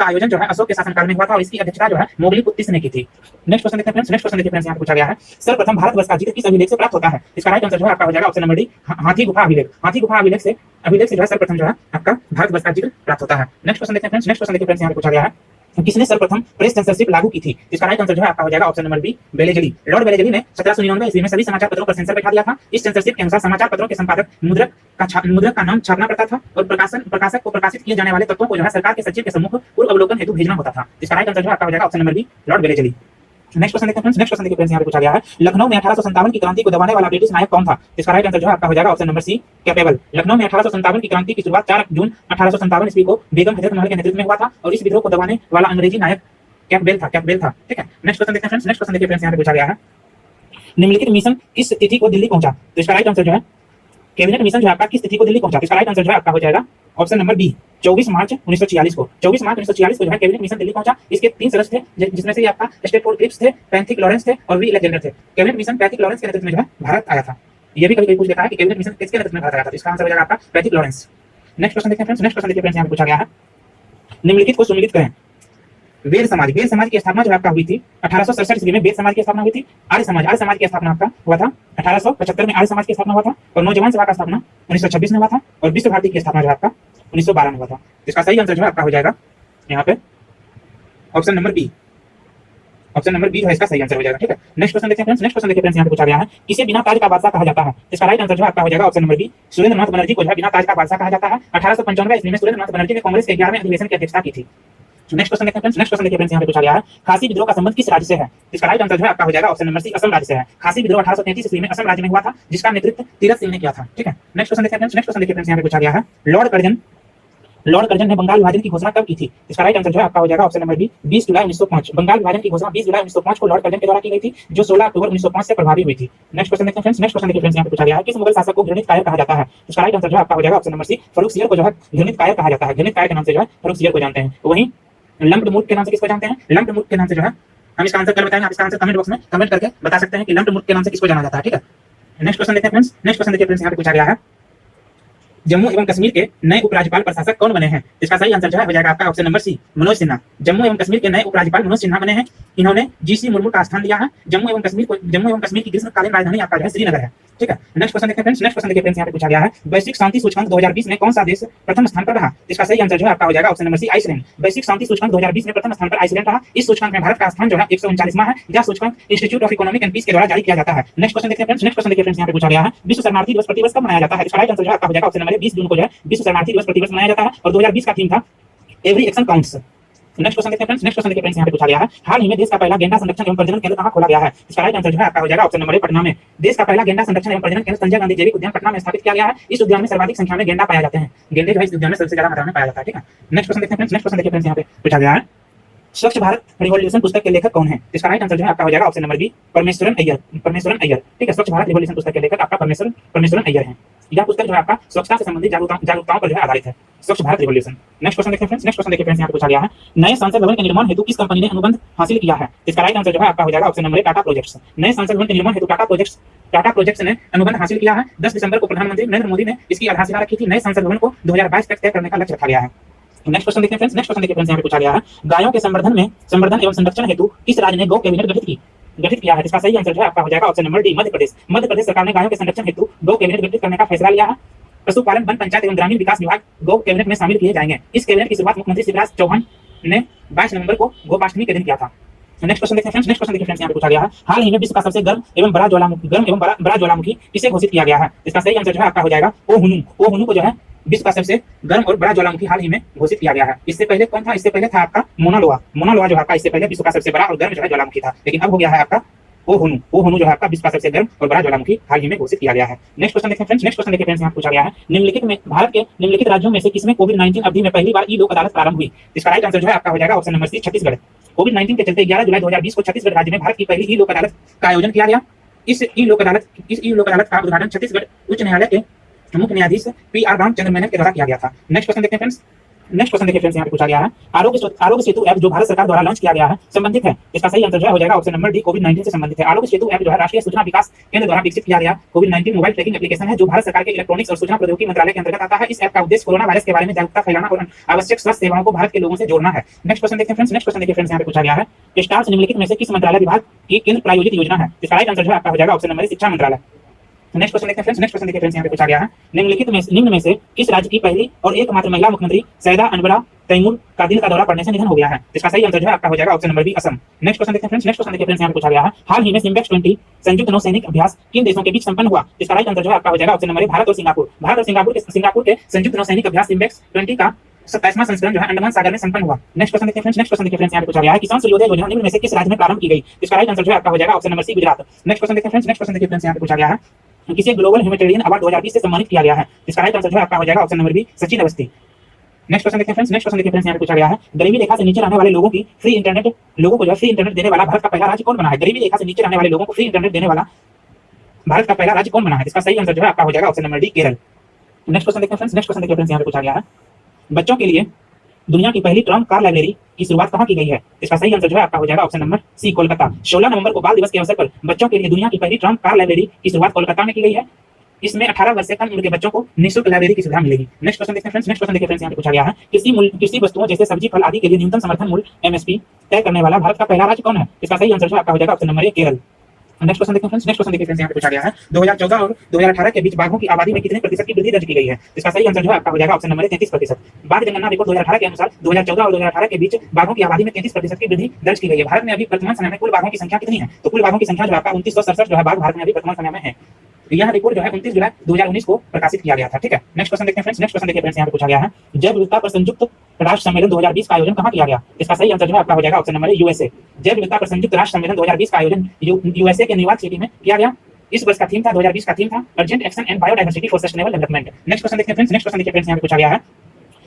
आयोजन जो है अशोक के शासनकाल में हुआ था और इसकी अध्यक्षता जो है मोगली-कुतिस ने की थी। नेक्स्ट क्वेश्चन देखते हैं फ्रेंड्स। नेक्स्ट क्वेश्चन देखिए फ्रेंड्स, यहाँ पूछा गया है, सर्वप्रथम भारतवर्ष का जिक्र किस अभिलेख से प्राप्त होता है। इसका राइट आंसर जो है आपका हो जाएगा ऑप्शन नंबर डी, हाथी गुफा अभिलेख। हाथी गुफा अभिलेख से जो है सर्वप्रथम जो है आपका भारतवर्ष का जिक्र प्राप्त होता है। नेक्स्ट क्वेश्चन देखते हैं फ्रेंड्स। नेक्स्ट क्वेश्चन देखिए फ्रेंड्स, यहाँ पूछा गया है, किसने सर्वप्रथम प्रेस सेंसरशिप लागू की थी। इसका राइट आंसर जो है आपका हो जाएगा option number B, Wellesley. Lord Wellesley ने 1799 ईस्वी में सभी समाचार पत्रों पर सेंसर बैठा दिया था। इस सेंसरशिप के अनुसार समाचार पत्रों के संपादक मुद्रक का नाम छापना पड़ता था और प्रकाशक को प्रकाशित किए जाने वाले तत्वों को जो है सरकार के सचिव के सम्मुख पूर्व अवलोकन हेतु भेजना होता था। इसका राइट आंसर जो आपका हो जाएगा option number B, Lord Wellesley. Next question देखते हैं फ्रेंड्स। नेक्स्ट क्वेश्चन देखिए फ्रेंड्स, यहाँ पे पूछा गया है, लखनऊ में 1857 की क्रांति को दबाने वाला ब्रिटिश नायक कौन था। इसका राइट आंसर जो है आपका हो जाएगा option number C, capable. Lucknow में 1857 की क्रांति की शुरुआत 4 जून 1857 ईस्वी को बेगम हजरत महल के नेतृत्व में हुआ था और इस विद्रोह को दबाने वाला अंग्रेजी नायक कैपबेल था, ठीक है। नेक्स्ट क्वेश्चन देखते हैं फ्रेंड्स। नेक्स्ट क्वेश्चन देखिए फ्रेंड्स, यहाँ पे पूछा गया है, निम्नलिखित मिशन किस तिथि को दिल्ली पहुंचा। तो इसका राइट आंसर जो है, कैबिनेट मिशन जो है आपका किस तिथि को दिल्ली पहुंचा। इसका राइट आंसर जो है आपका हो जाएगा ऑप्शन नंबर बी, 24 मार्च 1946 को। 24 मार्च 1946 को जो है कैबिनेट मिशन दिल्ली पहुंचा। इसके 3 सदस्य थे, जिसमें से आपका स्टेटफोर्ड क्रिप्स थे, पैंथिक लॉरेंस थे और वी अलेक्जेंडर थे। कैबिनेट मिशन पैंथिक लॉरेंस के नेतृत्व में जो है भारत आया था। ये भी कभी पूछ लेता है कि कैबिनेट मिशन किसके नेतृत्व में भारत आया था। इसका आंसर हो जाएगा आपका पैंथिक लॉरेंस। नेक्स्ट क्वेश्चन देखते हैं फ्रेंड्स। नेक्स्ट क्वेश्चन देखिए फ्रेंड्स, यहाँ पूछा गया है, निम्नलिखित को सुमेलित करें। वेद समाज की स्थापना जो आपका हुई थी 1867 ईस्वी में वेद समाज की स्थापना हुई थी। आर्य समाज की स्थापना आपका हुआ था 1875 में। आर्य समाज की स्थापना हुआ था और नौजवान सभा का स्थापना 1926 में हुआ था और विश्व भारती की स्थापना जो आपका 1912 में हुआ था। इसका सही आंसर जो है आपका हो जाएगा यहाँ पे option number B, option number B जो है इसका सही आंसर हो जाएगा। ठीक है, नेक्स्ट क्वेश्चन देखते हैं फ्रेंड्स। नेक्स्ट क्वेश्चन देखिए फ्रेंड्स, यहाँ पे पूछा गया है किसे बिना ताज का बादशाह कहा जाता है। इसका राइट आंसर जो है आपका हो जाएगा ऑप्शन नंबर बी, सुरेंद्र नाथ बनर्जी को जो है बिना ताज का बादशाह कहा जाता है। 1895 ईस्वी में सुरेंद्र नाथ बनर्जी ने कांग्रेस के 11वें अधिवेशन की अध्यक्षता की थी। नेक्स्ट क्वेश्चन देखते हैं फ्रेंड्स। नेक्स्ट क्वेश्चन देखिए फ्रेंड्स, यहाँ पे पूछा गया है खासी विद्रोह का संबंध किस राज्य से है। इसका राइट आंसर जो है आपका हो जाएगा ऑप्शन नंबर सी, असम राज्य से है। खासी विद्रोह 1833 ईस्वी में असम राज्य में हुआ था, जिसका नेतृत्व तीरथ सिंह ने किया था। ठीक है, नेक्स्ट क्वेश्चन देखते हैं फ्रेंड्स। नेक्स्ट क्वेश्चन देखिए फ्रेंड्स, यहाँ पे पूछा गया है लॉर्ड कर्जन ने बंगाल विभाजन की घोषणा कब की थी। इसका राइट आंसर जो है आपका हो जाएगा ऑप्शन नंबर बी, 20 जुलाई 1905। बंगाल विभाजन की घोषणा 20 जुलाई 1905 को लॉर्ड कर्जन के द्वारा की गई थी, जो 16 अक्टूबर 1905 से प्रभावी हुई थी। नेक्स्ट क्वेश्चन देखते हैं फ्रेंड्स। नेक्स्ट क्वेश्चन देखिए फ्रेंड्स, यहाँ पे पूछा गया है किस मुगल शासक को घृणित कायर कहा जाता है। इसका राइट आंसर जो है आपका हो जाएगा option number C, Farrukhsiyar को जो है घृणित कायर कहा जाता है। घृणित कायर के नाम से जो है फर्रुख सियर को जानते हैं। वहीं लंप्ड मूर्ख के नाम से किसको जानते हैं। लंप्ड मूर्ख के नाम से जो है हम इसका आंसर कर बताएंगे, आप इसका आंसर कमेंट बॉक्स में कमेंट करके बता सकते हैं कि लंप्ड मूर्ख के नाम से किसको जाना जाता है। ठीक है, नेक्स्ट क्वेश्चन देखते हैं फ्रेंड्स। नेक्स्ट क्वेश्चन देखिए फ्रेंड्स, यहाँ पे पूछा गया है जम्मू एवं कश्मीर के नए उपराज्यपाल प्रशासक कौन बने हैं। इसका सही आंसर जो है हो जाएगा आपका option number C, Manoj Sinha. Jammu एवं कश्मीर के नए उपराज्यपाल मनोज सिन्हा बने हैं। इन्होंने जीसी मुर्मू का स्थान लिया है। जम्मू एवं कश्मीर की ग्रीष्मकालीन राजधानी आपका जो है श्रीनगर है। ठीक है, नेक्स्ट क्वेश्चन देखते हैं फ्रेंड्स। नेक्स्ट क्वेश्चन देखिए फ्रेंड्स, यहाँ पे पूछा गया है वैश्विक शांति सूचकांक 2020 में कौन सा देश प्रथम स्थान पर रहा। इसका सही आंसर जो है आपका हो जाएगा ऑप्शन नंबर सी, आइसलैंड। वैश्विक शांति सूचकांक 2020 में प्रथम स्थान पर आइसलैंड रहा। इस सूचकांक में भारत का स्थान जो है 139वां है। यह सूचकांक institute of economic and peace के द्वारा जारी किया जाता है। नेक्स्ट क्वेश्चन देखते हैं फ्रेंड्स। नेक्स्ट क्वेश्चन देखिए फ्रेंड्स, यहाँ पे पूछा गया है विश्व शरणार्थी दिवस प्रतिवर्ष कब मनाया जाता है। इसका राइट आंसर जो है आपका हो जाएगा ऑप्शन नंबर 20 जून को जो है विश्व शरणार्थी दिवस प्रतिवर्ष मनाया जाता है और 2020 का थीम था every action counts. Next question देखते हैं फ्रेंड्स। नेक्स्ट क्वेश्चन देखिए फ्रेंड्स, यहाँ पे पूछा गया है हाल ही में देश का पहला गेंडा संरक्षण एवं प्रजनन केंद्र कहाँ खोला गया है। इसका राइट आंसर जो है आपका हो जाएगा ऑप्शन नंबर ए, पटना में। देश का पहला गेंडा संरक्षण एवं प्रजनन केंद्र संजय गांधी जैविक उद्यान पटना में स्थापित किया गया है। इस उद्यान में सर्वाधिक संख्या में गेंडा पाया जाते हैं। गेंडे जो है इस उद्यान में सबसे ज्यादा मात्रा में पाया जाता है। ठीक है, नेक्स्ट क्वेश्चन देखते हैं फ्रेंड्स। नेक्स्ट क्वेश्चन देखिए फ्रेंड्स, यहाँ पे पूछा गया है स्वच्छ भारत रिवॉल्यूशन पुस्तक के लेखक कौन है। इसका राइट आंसर जो है आपका हो जाएगा option number B, Parameswaran Iyer. ठीक है, स्वच्छ भारत रिवॉल्यूशन पुस्तक के लेखक आपका परमेश्वरन अय्यर है। यह पुस्तक जो है आपका स्वच्छता से संबंधित जागरूकताओं पर जो है आधारित है, स्वच्छ भारत रिवॉल्यूशन। नेक्स्ट क्वेश्चन देखते हैं फ्रेंड्स। नेक्स्ट क्वेश्चन देखिए फ्रेंड्स, यहाँ पे पूछा गया है नए संसद भवन के निर्माण हेतु किस कंपनी ने अनुबंध हासिल किया है। इसका राइट आंसर जो है आपका हो जाएगा ऑप्शन नंबर ए, टाटा प्रोजेक्ट्स। नए संसद भवन के निर्माण हेतु टाटा प्रोजेक्ट्स ने अनुबंध हासिल किया है। 10 दिसंबर को प्रधानमंत्री नरेंद्र मोदी ने इसकी आधारशिला रखी थी। नए संसद भवन को 2022 तक तय करने का लक्ष्य रखा गया है। नेक्स्ट क्वेश्चन देखते हैं फ्रेंड्स। नेक्स्ट क्वेश्चन देखिए फ्रेंड्स, यहाँ पे पूछा गया है गायों के संवर्धन एवं संरक्षण हेतु किस राज्य ने गौ कैबिनेट गठित किया है। इसका सही आंसर जो है आपका हो जाएगा option number D, Madhya Pradesh. Madhya Pradesh सरकार ने गायों के संरक्षण हेतु गौ कैबिनेट गठित करने का फैसला लिया है। पशुपालन, वन, पंचायत एवं ग्रामीण विकास विभाग गौ कैबिनेट में शामिल किए जाएंगे। इस कैबिनेट की शुरुआत मुख्यमंत्री शिवराज चौहान ने 22 नवंबर को गोपाष्टमी के दिन किया था। नेक्स्ट क्वेश्चन देखते हैं फ्रेंड्स। नेक्स्ट क्वेश्चन देखिए फ्रेंड्स, यहाँ पे पूछा गया है हाल ही में विश्व का सबसे गर्म एवं बड़ा ज्वालामुखी किसे घोषित किया गया है। इसका सही आंसर जो है आपका हो जाएगा ओहुनु को जो है विश्व का सबसे गर्म और बड़ा ज्वालामुखी हाल ही में घोषित किया गया है। इससे पहले कौन था। इससे पहले था आपका मोना लोआ जो आपका इससे पहले विश्व का सबसे बड़ा और गर्म जो है ज्वालामुखी था, लेकिन अब हो गया है आपका ओहुनु जो है आपका विश्व का सबसे गर्म और बड़ा ज्वालामुखी हाल ही में घोषित किया गया है। नेक्स्ट क्वेश्चन देखते हैं फ्रेंड्स। नेक्स्ट क्वेश्चन देखिए फ्रेंड्स, यहाँ पूछा गया है भारत के निम्नलिखित राज्यों में से किसमें कोविड-19 अवधि में पहली बार ई लोक अदालत प्रारंभ हुई। इसका राइट आंसर जो है आपका हो जाएगा ऑप्शन नंबर सी, छत्तीसगढ़। कोविड-19 के चलते 11 जुलाई 2020 को छत्तीसगढ़ राज्य में भारत की पहली ई लोक अदालत का आयोजन किया गया। इस ई लोक अदालत का उद्घाटन छत्तीसगढ़ उच्च न्यायालय के मुख्य न्यायाधीश पी.आर. रामचंद्र मेनन के द्वारा किया गया था। नेक्स्ट क्वेश्चन देखते हैं फ्रेंड्स। नेक्स्ट क्वेश्चन देखिए फ्रेंड्स, यहाँ पे पूछा गया है आरोग्य सेतु ऐप जो भारत सरकार द्वारा लॉन्च किया गया है संबंधित है। इसका सही आंसर जो है हो जाएगा ऑप्शन नंबर डी, कोविड-19 से संबंधित है। आरोग्य सेतु ऐप जो है राष्ट्रीय सूचना विकास केंद्र द्वारा विकसित किया गया कोविड-19 मोबाइल ट्रैकिंग एप्लीकेशन है, जो भारत सरकार के इलेक्ट्रॉनिक्स और सूचना प्रौद्योगिकी मंत्रालय के अंतर्गत आता है। इस ऐप का उद्देश्य कोरोना वायरस के बारे में जागरूकता फैलाना और आवश्यक स्वास्थ्य सेवाओं को भारत के लोगों से जोड़ना है। नेक्स्ट क्वेश्चन देखते हैं फ्रेंड्स। नेक्स्ट क्वेश्चन देखिए फ्रेंड्स, यहाँ पे पूछा गया है स्टार्स निम्नलिखित में से किस मंत्रालय विभाग की केंद्र प्रायोजित योजना है। इसका राइट आंसर जो है आपका हो जाएगा ऑप्शन नंबर शिक्षा मंत्रालय। नेक्स्ट क्वेश्चन देखते हैं फ्रेंड्स। नेक्स्ट क्वेश्चन देखिए फ्रेंड्स, यहाँ पे पूछा गया है निम्न में से किस राज्य की पहली और एकमात्र महिला मुख्यमंत्री सैयदा अनवरा तैमूर का दिल का दौरा पड़ने से निधन हो गया है। इसका सही आंसर जो है आपका हो जाएगा option number B, Assam. Next question देखते हैं फ्रेंड्स। नेक्स्ट क्वेश्चन देखिए फ्रेंड्स, यहाँ पे पूछा गया है हाल ही में सिम्बेक्स 20 संयुक्त नौसैनिक अभ्यास किन देशों के बीच संपन्न हुआ। इसका राइट आंसर जो है आपका हो जाएगा ऑप्शन नंबर ए, भारत और सिंगापुर के संयुक्त नौसैनिक अभ्यास सिम्बेक्स 20 का 27वां संस्करण जो है अंडमान सागर में संपन्न हुआ। नेक्स्ट क्वेश्चन देखते हैं फ्रेंड्स। नेक्स्ट क्वेश्चन देखिए फ्रेंड्स, यहाँ पे पूछा गया है किसान सूर्योदय योजना निम्न में से किस राज्य में प्रारंभ की गई। इसका राइट आंसर जो है आपका हो जाएगा option number C, Gujarat. Next question देखते हैं फ्रेंड्स। नेक्स्ट क्वेश्चन देखिए फ्रेंड्स, यहाँ पे पूछा गया है किसे ग्लोबल ह्यूमैनिटेरियन अवार्ड 2020 से सम्मानित किया गया है। इसका राइट आंसर जो है आपका हो जाएगा option number B, Sachin Awasthi. Next question देखते हैं फ्रेंड्स। नेक्स्ट क्वेश्चन देखिए फ्रेंड्स, यहाँ पे पूछा गया है गरीबी रेखा से नीचे रहने वाले लोगों को फ्री इंटरनेट देने वाला भारत का पहला राज्य कौन बना है। गरीबी रेखा से नीचे रहने वाले लोगों को फ्री इंटरनेट देने वाला भारत का पहला राज्य कौन बना है। इसका सही आंसर जो है आपका हो जाएगा option number D, Kerala. Next question देखते हैं फ्रेंड्स। नेक्स्ट क्वेश्चन देखिए फ्रेंड्स, यहाँ पे पूछा गया है बच्चों के लिए दुनिया की पहली ट्रम्प कार लाइब्रेरी की शुरुआत कहाँ की गई है। इसका सही आंसर जो है आपका हो जाएगा ऑप्शन नंबर सी, कोलकाता। 16 नवंबर को बाल दिवस के अवसर पर बच्चों के लिए दुनिया की पहली ट्रम्प कार लाइब्रेरी की शुरुआत कोलकाता में की गई है। इसमें 18 वर्ष से कम उम्र के बच्चों को निःशुल्क लाइब्रेरी की सुविधा मिलेगी। नेक्स्ट क्वेश्चन देखते हैं फ्रेंड्स। नेक्स्ट क्वेश्चन देखिए फ्रेंड्स, यहाँ पे पूछा गया है कृषि वस्तुओं जैसे सब्जी फल आदि के लिए न्यूनतम समर्थन मूल्य एमएसपी तय करने वाला भारत का पहला राज्य कौन है। इसका सही आंसर जो आपका हो जाएगा ऑप्शन नंबर ए, केरल। नेक्स्ट क्वेश्चन देखते हैं फ्रेंड्स। नेक्स्ट क्वेश्चन देखिए फ्रेंड्स, यहाँ पे पूछा गया है 2014 और 2018 के बीच बाघों की आबादी में कितने प्रतिशत की वृद्धि दर्ज की गई है। इसका सही आंसर जो है आपका हो जाएगा ऑप्शन नंबर 33%। बाघ जनगणना रिपोर्ट 2018 के अनुसार 2014 और 2018 के बीच बाघों की आबादी में 33% की वृद्धि दर्ज की गई है। भारत में अभी वर्तमान समय में कुल बाघों की संख्या कितनी है, तो कुल बाघों की संख्या जो आपका 2967 जो है बाघ भारत में अभी वर्तमान समय में है। यह रिपोर्ट जो है 29 जुलाई 2019 को प्रकाशित किया गया था। ठीक है, नेक्स्ट क्वेश्चन देखते हैं फ्रेंड्स। नेक्स्ट क्वेश्चन देखिए फ्रेंड्स, यहाँ पे पूछा गया है जैव विविधता पर संयुक्त राष्ट्र सम्मेलन 2020 का आयोजन कहाँ किया गया। इसका सही आंसर जो है आपका हो जाएगा ऑप्शन नंबर यूएसए। जैव विविधता पर संयुक्त राष्ट्र सम्मेलन 2020 का आयोजन यूएसए के न्यूयॉर्क सिटी में किया गया। इस वर्ष का थीम था 2020 का थीम था urgent action and biodiversity for sustainable development. Next question देखते हैं फ्रेंड्स। नेक्स्ट क्वेश्चन देखिए फ्रेंड्स, यहाँ पे पूछा गया है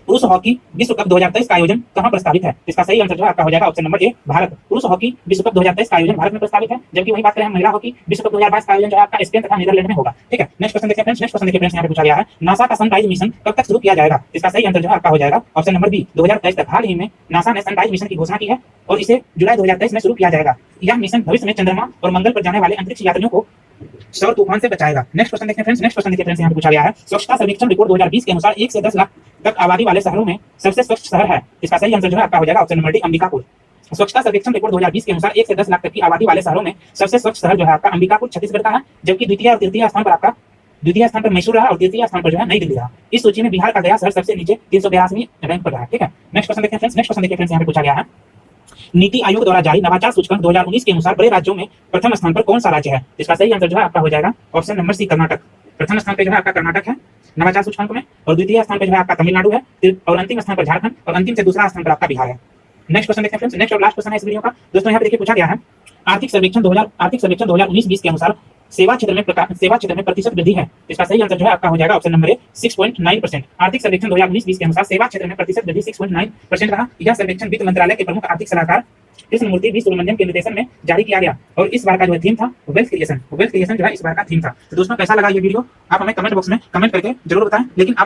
पुरुष हॉकी विश्व कप 2023 का आयोजन कहां प्रस्तावित है। इसका सही आंसर जो है आपका हो जाएगा ऑप्शन नंबर ए भारत। पुरुष हॉकी विश्व कप 2023 का आयोजन भारत में प्रस्तावित है, जबकि वही बात करें महिला हॉकी विश्व कप 2022 का आयोजन जो है आपका स्पेन तथा नीदरलैंड में होगा। ठीक है, नेक्स्ट क्वेश्चन देखिए फ्रेंड्स। नेक्स्ट क्वेश्चन देखिए फ्रेंड्स, यहाँ पे पूछा गया है नासा का सनराइज मिशन कब तक शुरू किया जाएगा। इसका सही आंसर जो है आपका हो जाएगा ऑप्शन नंबर बी 2023 तक। हाल ही में नासा ने सनराइज मिशन की घोषणा की है और इसे जुलाई 2023 में शुरू किया जाएगा। यह मिशन भविष्य में चंद्रमा और मंगल पर जाने वाले अंतरिक्ष यात्रियों को सौर तूफान से बचाएगा। नेक्स्ट क्वेश्चन देखते हैं फ्रेंड्स। नेक्स्ट क्वेश्चन देखिए फ्रेंड्स, यहाँ पे पूछा गया है स्वच्छता सर्वेक्षण रिपोर्ट 2020 के अनुसार 1 से 10 लाख तक आबादी वाले शहरों में सबसे स्वच्छ शहर है। इसका सही आंसर जो है आपका हो जाएगा ऑप्शन नंबर डी अंबिकापुर। स्वच्छता सर्वेक्षण रिपोर्ट 2020 के अनुसार 1 से 10 लाख तक की आबादी वाले शहरों में सबसे स्वच्छ शहर जो है आपका अंबिकापुर छत्तीसगढ़ का है, जबकि द्वितीय और तृतीय स्थान पर आपका द्वितीय स्थान पर मैसूर रहा और तृतीय स्थान पर जो है नई दिल्ली रहा। इस सूची में बिहार का गया शहर सबसे नीचे 382वें रैंक पर रहा। ठीक है, नेक्स्ट क्वेश्चन देखते हैं फ्रेंड्स। नेक्स्ट क्वेश्चन देखिए फ्रेंड्स, यहाँ पे पूछा गया है नीति आयोग द्वारा जारी नवाचार सूचकांक 2019 के अनुसार बड़े राज्यों में प्रथम स्थान पर कौन सा राज्य है। इसका सही आंसर जो है आपका हो जाएगा ऑप्शन नंबर सी कर्नाटक। प्रथम स्थान पे जो है आपका कर्नाटक है नवाचार सूचकांक में, और द्वितीय स्थान पे जो है आपका तमिलनाडु है, और अंतिम स्थान पर झारखंड, और अंतिम से दूसरा स्थान पर आपका बिहार है। नेक्स्ट क्वेश्चन देखते हैं फ्रेंड्स। नेक्स्ट और लास्ट क्वेश्चन है इस वीडियो का दोस्तों। यहाँ पे देखिए पूछा गया है आर्थिक सर्वेक्षण 2019-20 के अनुसार सेवा क्षेत्र में प्रतिशत वृद्धि है। इसका सही आंसर जो है आपका हो जाएगा ऑप्शन नंबर ए 6.9%। आर्थिक सर्वेक्षण 2019-20 के अनुसार सेवा क्षेत्र में प्रतिशत वृद्धि 6.9% रहा। यह सर्वेक्षण वित्त मंत्रालय के प्रमुख आर्थिक सलाहकार कृष्णमूर्ति वी सुब्रमण्यम के निर्देशन में जारी किया गया, और इस बार का जो है थीम था वेल्थ क्रिएशन जो है इस बार का थीम था। तो दोस्तों कैसा लगा ये वीडियो आप हमें कमेंट बॉक्स में कमेंट करके जरूर बताएं। लेकिन आप